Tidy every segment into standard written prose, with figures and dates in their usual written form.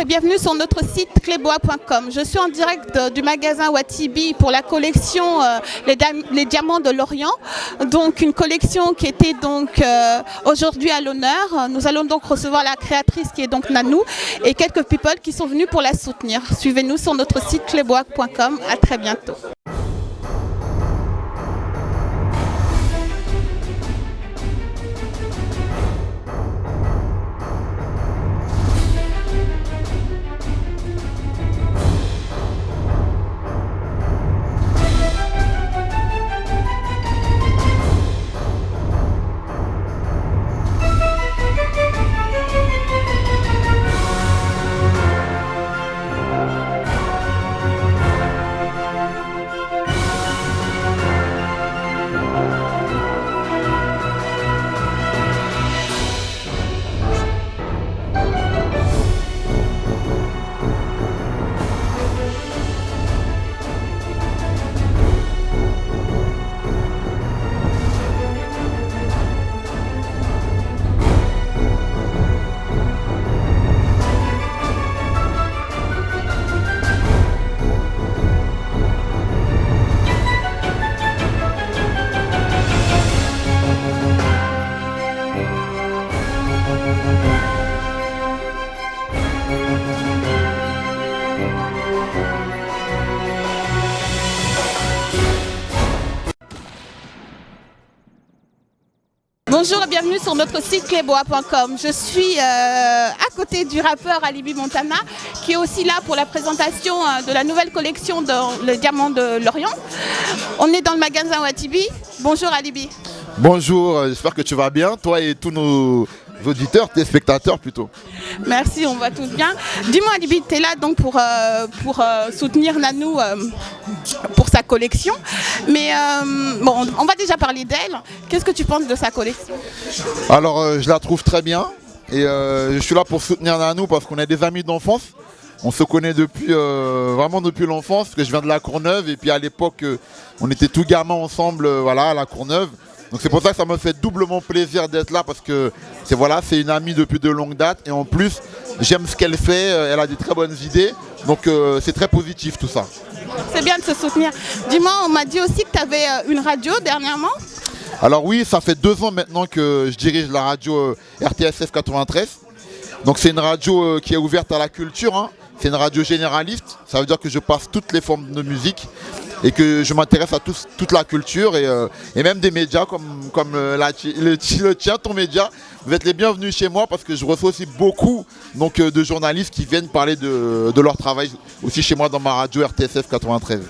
et bienvenue sur notre site clébois.com. Je suis en direct du magasin Watibi pour la collection les Diamants de l'Orient. Donc une collection qui était donc aujourd'hui à l'honneur. Nous allons donc recevoir la créatrice qui est donc Nanou et quelques people qui sont venus pour la soutenir. Suivez-nous sur notre site clébois.com. À très bientôt. Bonjour et bienvenue sur notre site clébois.com. Je suis à côté du rappeur Alibi Montana qui est aussi là pour la présentation de la nouvelle collection de Les Diamants de l'Orient. On est dans le magasin Watibi. Bonjour Alibi. Bonjour, j'espère que tu vas bien, toi et tous nos auditeurs, téléspectateurs plutôt. Merci, on va tous bien. Dis-moi Alibi, tu es là donc pour soutenir Nanou pour sa collection. Mais bon, on va déjà parler d'elle. Qu'est-ce que tu penses de sa collection? Alors je la trouve très bien et je suis là pour soutenir Nanou parce qu'on est des amis d'enfance. On se connaît depuis vraiment depuis l'enfance, parce que je viens de la Courneuve et puis à l'époque on était tous gamins ensemble voilà, à la Courneuve. Donc c'est pour ça que ça me fait doublement plaisir d'être là parce que c'est une amie depuis de longue date et en plus j'aime ce qu'elle fait, elle a des très bonnes idées, donc c'est très positif tout ça. C'est bien de se soutenir. Dis-moi, on m'a dit aussi que tu avais une radio dernièrement. Alors oui, ça fait 2 ans maintenant que je dirige la radio RTSF 93. Donc c'est une radio qui est ouverte à la culture, hein. C'est une radio généraliste, ça veut dire que je passe toutes les formes de musique et que je m'intéresse à toute la culture et même des médias comme le tien, ton média. Vous êtes les bienvenus chez moi parce que je reçois aussi beaucoup donc, de journalistes qui viennent parler de leur travail aussi chez moi dans ma radio RTSF 93.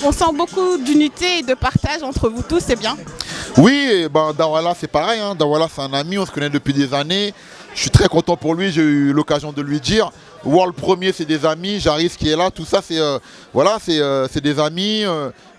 On sent beaucoup d'unité et de partage entre vous tous, c'est bien. Oui, ben, Dawala c'est pareil, hein. Dawala c'est un ami, on se connaît depuis des années. Je suis très content pour lui, j'ai eu l'occasion de lui dire. World Premier c'est des amis, Jarvis qui est là, tout ça c'est des amis,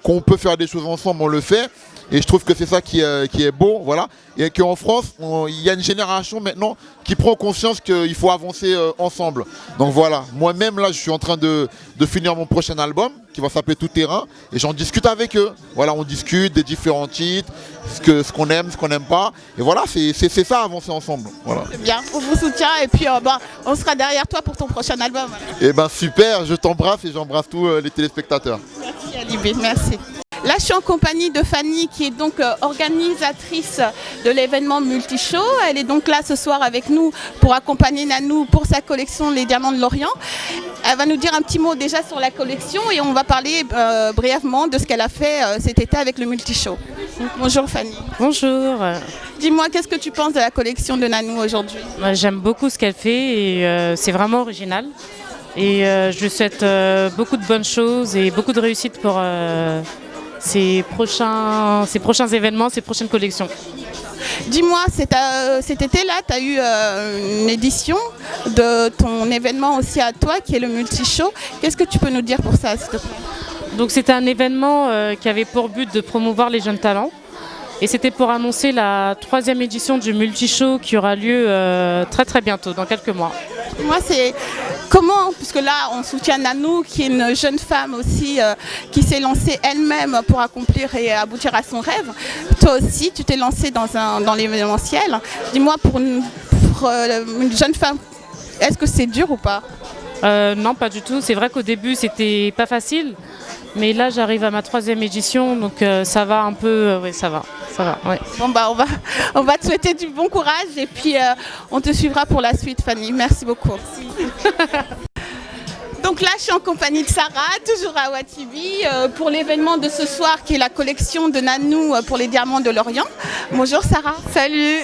qu'on peut faire des choses ensemble, on le fait. Et je trouve que c'est ça qui est beau, voilà. Et qu'en France, il y a une génération maintenant qui prend conscience qu'il faut avancer ensemble. Donc voilà, moi-même là je suis en train de finir mon prochain album qui va s'appeler Tout Terrain et j'en discute avec eux. Voilà, on discute des différents titres, ce qu'on aime, ce qu'on n'aime pas. Et voilà, c'est ça, avancer ensemble. Voilà. C'est bien, on vous soutient et puis on sera derrière toi pour ton prochain album. Et ben super, je t'embrasse et j'embrasse tous les téléspectateurs. Merci Alibi, merci. Là, je suis en compagnie de Fanny, qui est donc organisatrice de l'événement Multishow. Elle est donc là ce soir avec nous pour accompagner Nanou pour sa collection Les Diamants de l'Orient. Elle va nous dire un petit mot déjà sur la collection et on va parler brièvement de ce qu'elle a fait cet été avec le Multishow. Bonjour Fanny. Bonjour. Dis-moi, qu'est-ce que tu penses de la collection de Nanou aujourd'hui? J'aime beaucoup ce qu'elle fait et c'est vraiment original. Et je lui souhaite beaucoup de bonnes choses et beaucoup de réussite pour ces prochains événements, ces prochaines collections. Dis-moi, cet été-là, tu as eu une édition de ton événement aussi à toi, qui est le Multishow. Qu'est-ce que tu peux nous dire pour ça, s'il te plaît? Donc c'était un événement qui avait pour but de promouvoir les jeunes talents. Et c'était pour annoncer la 3e édition du Multishow qui aura lieu très très bientôt, dans quelques mois. Moi, c'est comment, puisque là, on soutient Nanou, qui est une jeune femme aussi, qui s'est lancée elle-même pour accomplir et aboutir à son rêve. Toi aussi, tu t'es lancée dans l'événementiel. Dis-moi, pour une jeune femme, est-ce que c'est dur ou pas? Non, pas du tout. C'est vrai qu'au début, c'était pas facile. Mais là, j'arrive à ma 3e édition, donc ça va un peu. Oui, ça va. Ouais. Bon, bah, on va te souhaiter du bon courage et puis on te suivra pour la suite, Fanny. Merci beaucoup. Donc là, je suis en compagnie de Sarah, toujours à Watibi, pour l'événement de ce soir qui est la collection de Nanou pour les Diamants de l'Orient. Bonjour Sarah. Salut.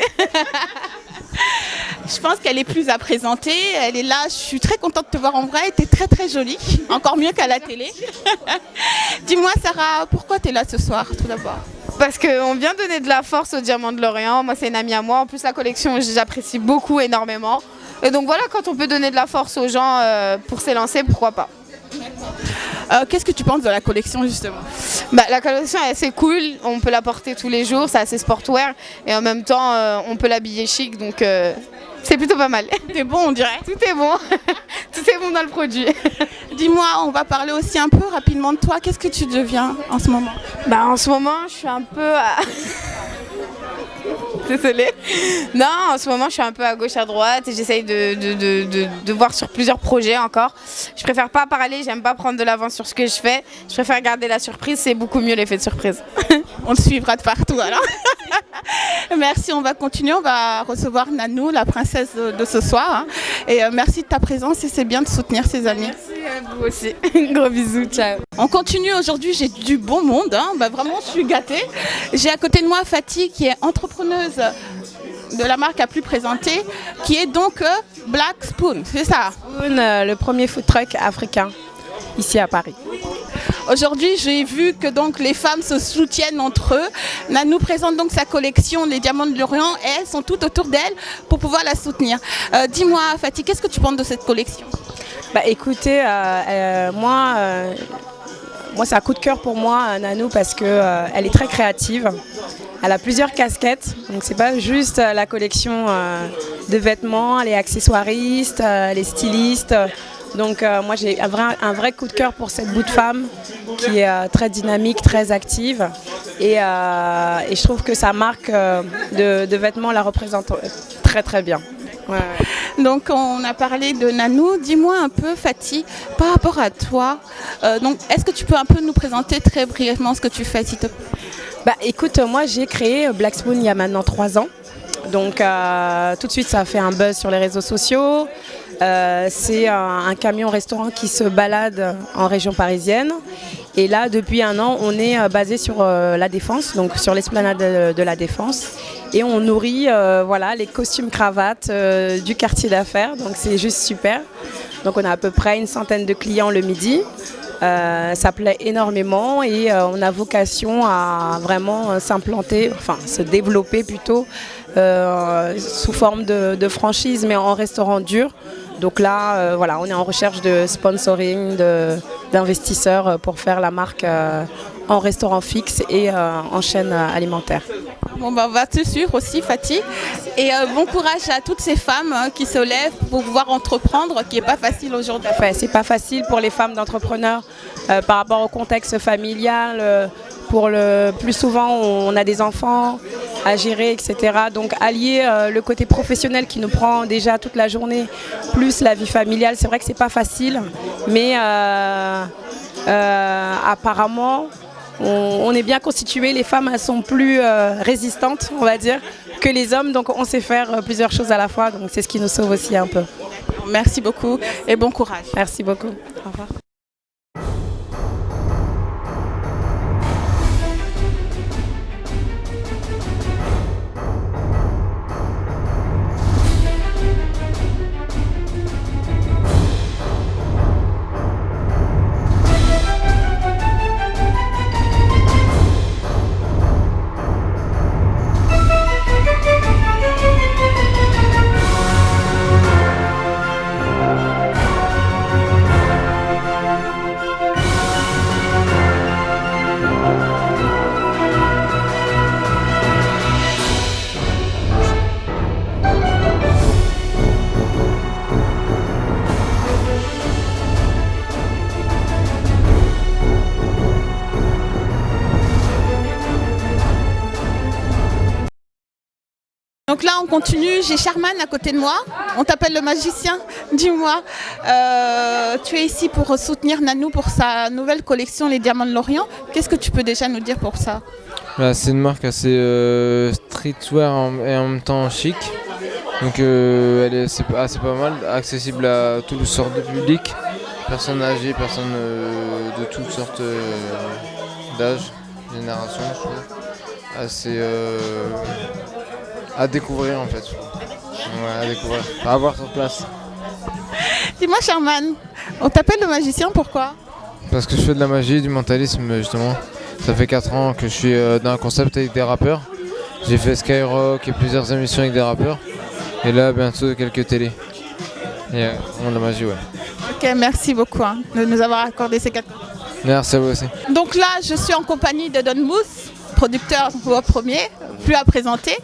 Je pense qu'elle est plus à présenter. Elle est là. Je suis très contente de te voir en vrai. Tu es très très jolie. Encore mieux qu'à la télé. Dis-moi Sarah, pourquoi tu es là ce soir tout d'abord? Parce qu'on vient donner de la force aux Diamants de l'Orient. Moi, c'est une amie à moi. En plus, la collection, j'apprécie beaucoup, énormément. Et donc voilà, quand on peut donner de la force aux gens pour s'élancer, pourquoi pas. Qu'est-ce que tu penses de la collection justement? La collection est assez cool. On peut la porter tous les jours. C'est assez sportwear. Et en même temps, on peut l'habiller chic. Donc c'est plutôt pas mal. Tout est bon, on dirait. Tout est bon. Tout est bon dans le produit. Dis-moi, on va parler aussi un peu rapidement de toi. Qu'est-ce que tu deviens en ce moment? En ce moment, je suis un peu... Désolée. Non, en ce moment, je suis un peu à gauche, à droite et j'essaye de voir sur plusieurs projets encore. Je préfère pas parler, j'aime pas prendre de l'avance sur ce que je fais. Je préfère garder la surprise, c'est beaucoup mieux l'effet de surprise. On te suivra de partout alors. Merci, on va continuer. On va recevoir Nanou, la princesse de ce soir. Et merci de ta présence et c'est bien de soutenir ses amis. Merci à vous aussi. Gros bisous, ciao. On continue aujourd'hui, j'ai du bon monde. Vraiment, je suis gâtée. J'ai à côté de moi Fatih qui est entrepreneuse de la marque à plus présenter, qui est donc Black Spoon, c'est ça? Spoon, le premier food truck africain ici à Paris. Aujourd'hui, j'ai vu que donc les femmes se soutiennent entre eux. Nanou présente donc sa collection Les Diamants de l'Orient et elles sont toutes autour d'elle pour pouvoir la soutenir. Dis-moi Fatih, qu'est-ce que tu penses de cette collection? Écoutez, moi c'est un coup de cœur pour moi, Nanou, parce qu'elle est très créative. Elle a plusieurs casquettes, donc c'est pas juste la collection de vêtements, elle est accessoiriste, elle est styliste. Donc moi j'ai un vrai coup de cœur pour cette bout de femme qui est très dynamique, très active et je trouve que sa marque de vêtements la représente très très bien. Ouais. Donc on a parlé de Nanou. Dis-moi un peu Fatih, par rapport à toi, donc est-ce que tu peux un peu nous présenter très brièvement ce que tu fais s'il te plaît? Écoute, moi j'ai créé Black Spoon il y a maintenant 3 ans. Donc tout de suite ça a fait un buzz sur les réseaux sociaux. C'est un camion restaurant qui se balade en région parisienne. Et là, depuis 1 an, on est basé sur la Défense, donc sur l'esplanade de la Défense. Et on nourrit les costumes cravates du quartier d'affaires. Donc c'est juste super. Donc on a à peu près une centaine de clients le midi. Ça plaît énormément et on a vocation à vraiment s'implanter, enfin se développer plutôt sous forme de franchise mais en restaurant dur. Donc là, on est en recherche de sponsoring, d'investisseurs pour faire la marque en restaurant fixe et en chaîne alimentaire. Bon, on va te suivre aussi Fatih et bon courage à toutes ces femmes qui se lèvent pour pouvoir entreprendre, qui n'est pas facile aujourd'hui. C'est pas facile pour les femmes d'entrepreneurs par rapport au contexte familial. Plus souvent, on a des enfants à gérer, etc. Donc allier le côté professionnel qui nous prend déjà toute la journée, plus la vie familiale, c'est vrai que c'est pas facile. Mais apparemment, on est bien constitués. Les femmes, elles sont plus résistantes, on va dire, que les hommes. Donc on sait faire plusieurs choses à la fois. Donc c'est ce qui nous sauve aussi un peu. Merci beaucoup et bon courage. Merci beaucoup. Au revoir. Donc là, on continue. J'ai Sharman à côté de moi. On t'appelle le magicien. Dis-moi, tu es ici pour soutenir Nanou pour sa nouvelle collection, les Diamants de l'Orient. Qu'est-ce que tu peux déjà nous dire pour ça? C'est une marque assez streetwear et en même temps chic. Donc c'est pas mal, accessible à toutes sortes de publics. Personnes âgées, personnes de toutes sortes d'âge, génération, je trouve. Assez à découvrir en fait. Ouais, à découvrir, à voir sur place. Dis-moi, Sharman, on t'appelle le magicien, pourquoi? Parce que je fais de la magie, du mentalisme justement. Ça fait 4 ans que je suis dans un concept avec des rappeurs. J'ai fait Skyrock et plusieurs émissions avec des rappeurs. Et là, bientôt quelques télés. Et vraiment de la magie, ouais. Ok, merci beaucoup de nous avoir accordé ces 4 ans. Merci à vous aussi. Donc là, je suis en compagnie de Don Mousse, producteur au premier, plus à présenter.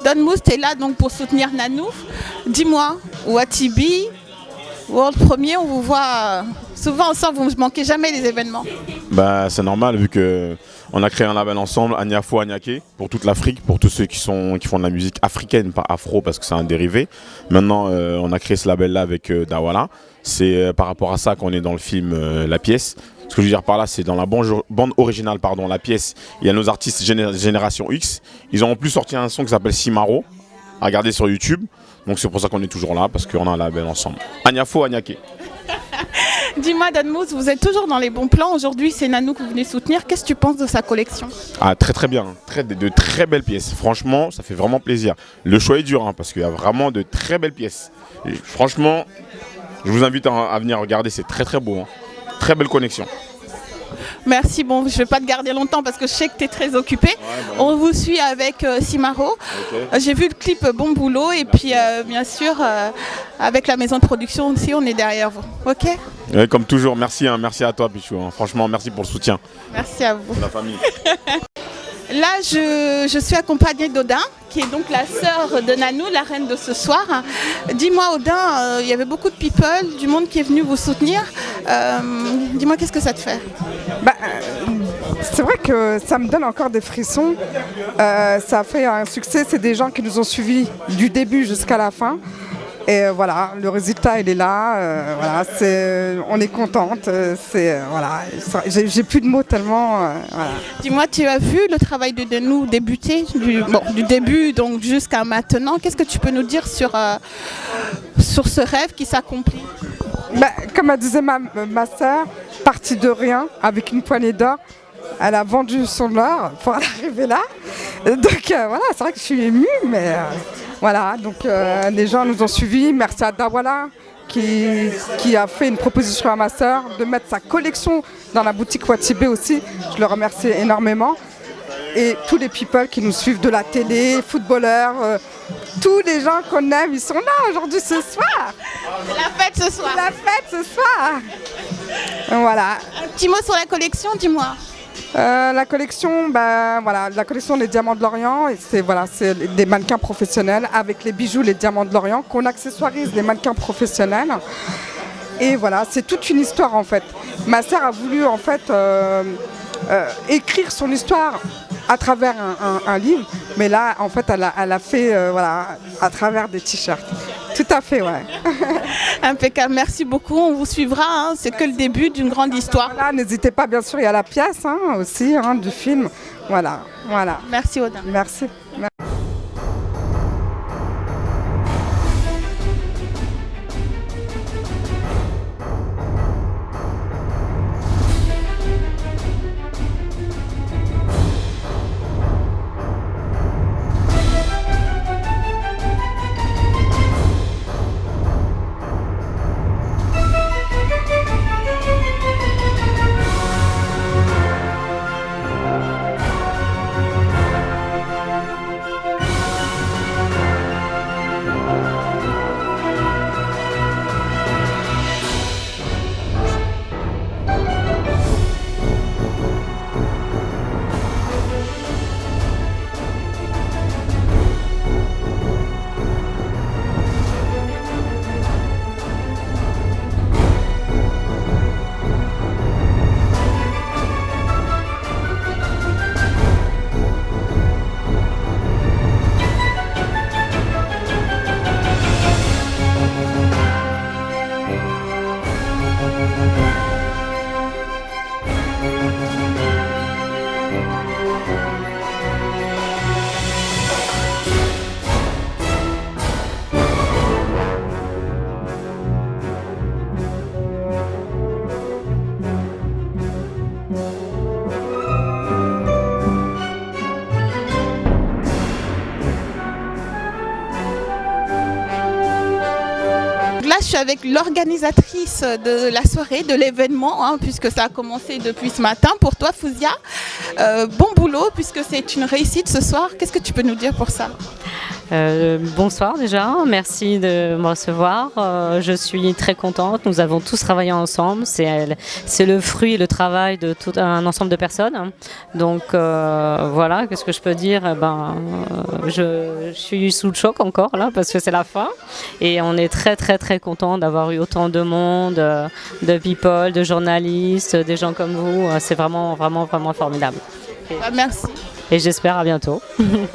Don Mousse, tu es là donc pour soutenir Nanou. Dis-moi, Watibi, World Premier, on vous voit souvent ensemble, vous ne manquez jamais les événements. C'est normal vu qu'on a créé un label ensemble, Agnafo Agnaké, pour toute l'Afrique, pour tous ceux qui font de la musique africaine, pas afro parce que c'est un dérivé. Maintenant, on a créé ce label-là avec Dawala. C'est par rapport à ça qu'on est dans le film La Pièce. Ce que je veux dire par là, c'est dans la bande originale, La Pièce, il y a nos artistes Génération X. Ils ont en plus sorti un son qui s'appelle Simaro, à regarder sur YouTube. Donc c'est pour ça qu'on est toujours là, parce qu'on a un label ensemble. Agnafo Agnaké. Dis-moi, Don Mousse, vous êtes toujours dans les bons plans. Aujourd'hui, c'est Nanou que vous venez soutenir. Qu'est-ce que tu penses de sa collection? Très bien, de très belles pièces. Franchement, ça fait vraiment plaisir. Le choix est dur, parce qu'il y a vraiment de très belles pièces. Et franchement, je vous invite à venir regarder, c'est très beau. Très belle connexion. Merci, bon, je ne vais pas te garder longtemps parce que je sais que tu es très occupé. On vous suit avec Simaro. Okay. J'ai vu le clip Bon Boulot et puis bien sûr avec la maison de production aussi, on est derrière vous. Ok? Ouais, comme toujours, merci à toi Pichou. Franchement, merci pour le soutien. Merci à vous. Pour la famille. Là, je suis accompagnée d'Odin, qui est donc la sœur de Nanou, la reine de ce soir. Dis-moi, Odin, il y avait beaucoup de people, du monde qui est venu vous soutenir. Dis-moi, qu'est-ce que ça te fait? C'est vrai que ça me donne encore des frissons. Ça a fait un succès, c'est des gens qui nous ont suivis du début jusqu'à la fin. Et voilà, le résultat il est là, on est contente, j'ai plus de mots tellement. Voilà. Dis-moi, tu as vu le travail de Nanou débuter du début donc jusqu'à maintenant. Qu'est-ce que tu peux nous dire sur ce rêve qui s'accomplit? Comme disait ma sœur, partie de rien avec une poignée d'or. Elle a vendu son or pour arriver là. Donc c'est vrai que je suis émue, mais donc les gens nous ont suivis. Merci à Dawala qui a fait une proposition à ma sœur de mettre sa collection dans la boutique Watibi aussi. Je le remercie énormément. Et tous les people qui nous suivent de la télé, footballeurs, tous les gens qu'on aime, ils sont là aujourd'hui ce soir. La fête ce soir. La fête ce soir. Voilà. Un petit mot sur la collection, dis-moi. La collection, la collection des Diamants de l'Orient, c'est des mannequins professionnels avec les bijoux, les Diamants de l'Orient, qu'on accessoirise les mannequins professionnels. Et voilà, c'est toute une histoire en fait. Ma sœur a voulu en fait écrire son histoire à travers un livre, mais là en fait elle a fait à travers des t-shirts. Tout à fait, ouais. Impeccable, merci beaucoup, on vous suivra, c'est que le début d'une grande histoire. Voilà, n'hésitez pas, bien sûr, il y a la pièce aussi du film. Voilà. Merci Odin. Merci. là, je suis avec l'organisatrice de la soirée, de l'événement, hein, puisque ça a commencé depuis ce matin. Pour toi, Fouzia, bon boulot, puisque c'est une réussite ce soir. Qu'est-ce que tu peux nous dire pour ça? Bonsoir déjà, merci de me recevoir. Je suis très contente, nous avons tous travaillé ensemble, c'est le fruit et le travail de tout un ensemble de personnes. Donc voilà, qu'est-ce que je peux dire? Je suis sous le choc encore là parce que c'est la fin et on est très très très content d'avoir eu autant de monde, de people, de journalistes, des gens comme vous. C'est vraiment vraiment vraiment formidable. Merci. Et j'espère à bientôt.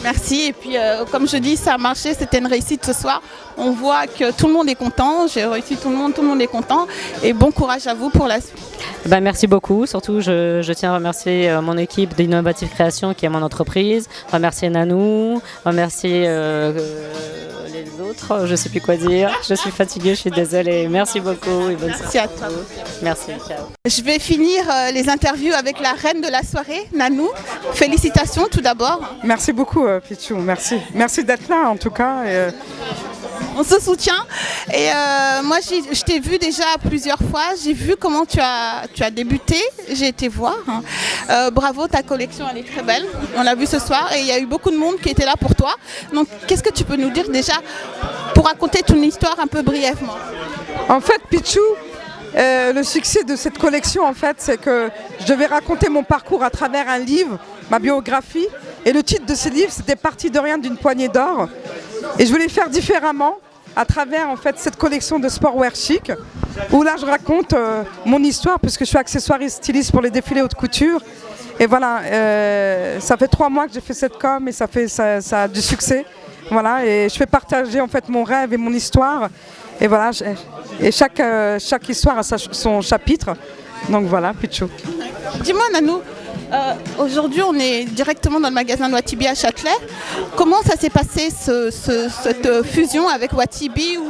Merci. Et puis, comme je dis, ça a marché, c'était une réussite ce soir. On voit que tout le monde est content. J'ai réussi tout le monde est content. Et bon courage à vous pour la suite. Merci beaucoup. Surtout, je tiens à remercier mon équipe d'Innovative Création qui est mon entreprise. Remercier Nanou, remercier les autres. Je ne sais plus quoi dire. Je suis fatiguée, je suis désolée. Merci beaucoup et bonne soirée. Merci à toi. Merci, ciao. Je vais finir les interviews avec la reine de la soirée, Nanou. Félicitations tout d'abord. Merci beaucoup, Pichou. Merci. Merci d'être là, en tout cas. On se soutient. Et moi, je t'ai vu déjà plusieurs fois. J'ai vu comment tu as débuté. J'ai été voir. Bravo, ta collection, elle est très belle. On l'a vu ce soir et il y a eu beaucoup de monde qui était là pour toi. Donc, qu'est-ce que tu peux nous dire déjà pour raconter ton histoire un peu brièvement? En fait, Pichou, le succès de cette collection, en fait, c'est que je devais raconter mon parcours à travers un livre, ma biographie. Et le titre de ce livre, c'était Parti de rien d'une poignée d'or. Et je voulais faire différemment à travers en fait cette collection de sportwear chic où là je raconte mon histoire puisque je suis accessoiriste styliste pour les défilés haute couture. Et voilà, ça fait 3 mois que j'ai fait cette com et ça a du succès. Voilà, et je fais partager en fait mon rêve et mon histoire. Et voilà, et chaque histoire a son chapitre. Donc voilà, Pichou. Dis-moi Nanou, aujourd'hui on est directement dans le magasin de Watibi à Châtelet. Comment ça s'est passé cette fusion avec Watibi où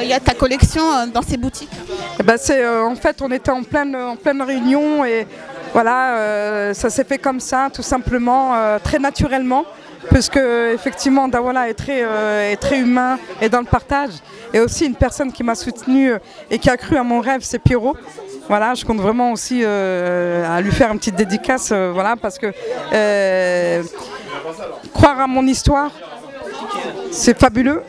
il y a ta collection dans ces boutiques? En fait on était en pleine réunion et voilà, ça s'est fait comme ça tout simplement, très naturellement. Puisque effectivement Dawala est très humain et dans le partage. Et aussi une personne qui m'a soutenue et qui a cru à mon rêve, c'est Pierrot. Voilà, je compte vraiment aussi à lui faire une petite dédicace, voilà, parce que croire à mon histoire, c'est fabuleux.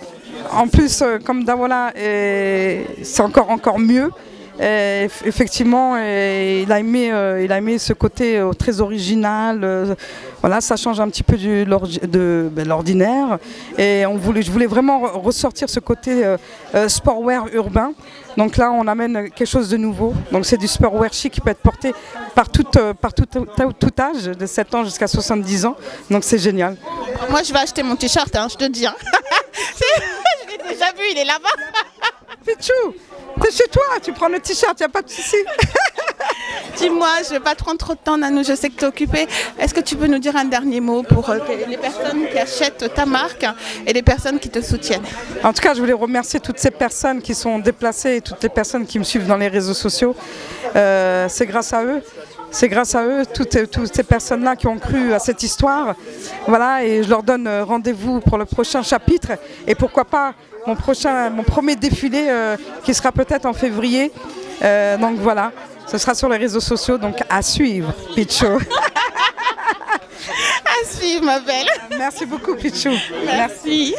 En plus, comme Dawala, c'est encore mieux. Effectivement, il a aimé ce côté très original. Voilà, ça change un petit peu de l'ordinaire. Et je voulais vraiment ressortir ce côté sportwear urbain. Donc là, on amène quelque chose de nouveau. Donc c'est du sportwear chic qui peut être porté par tout âge, de 7 ans jusqu'à 70 ans. Donc c'est génial. Moi, je vais acheter mon t-shirt, hein, je te dis. Hein. Je l'ai déjà vu, il est là-bas. Pichou, t'es chez toi, tu prends le t-shirt, y a pas de souci. Dis-moi, je ne vais pas te prendre trop de temps, Nanou, je sais que tu es occupée. Est-ce que tu peux nous dire un dernier mot pour les personnes qui achètent ta marque et les personnes qui te soutiennent? En tout cas, je voulais remercier toutes ces personnes qui sont déplacées et toutes les personnes qui me suivent dans les réseaux sociaux. C'est grâce à eux. C'est grâce à eux, toutes ces personnes-là qui ont cru à cette histoire. Voilà, et je leur donne rendez-vous pour le prochain chapitre. Et pourquoi pas mon premier défilé qui sera peut-être en février. Donc voilà, ce sera sur les réseaux sociaux, donc à suivre, Pichou. À suivre, ma belle. Merci beaucoup, Pichou. Merci.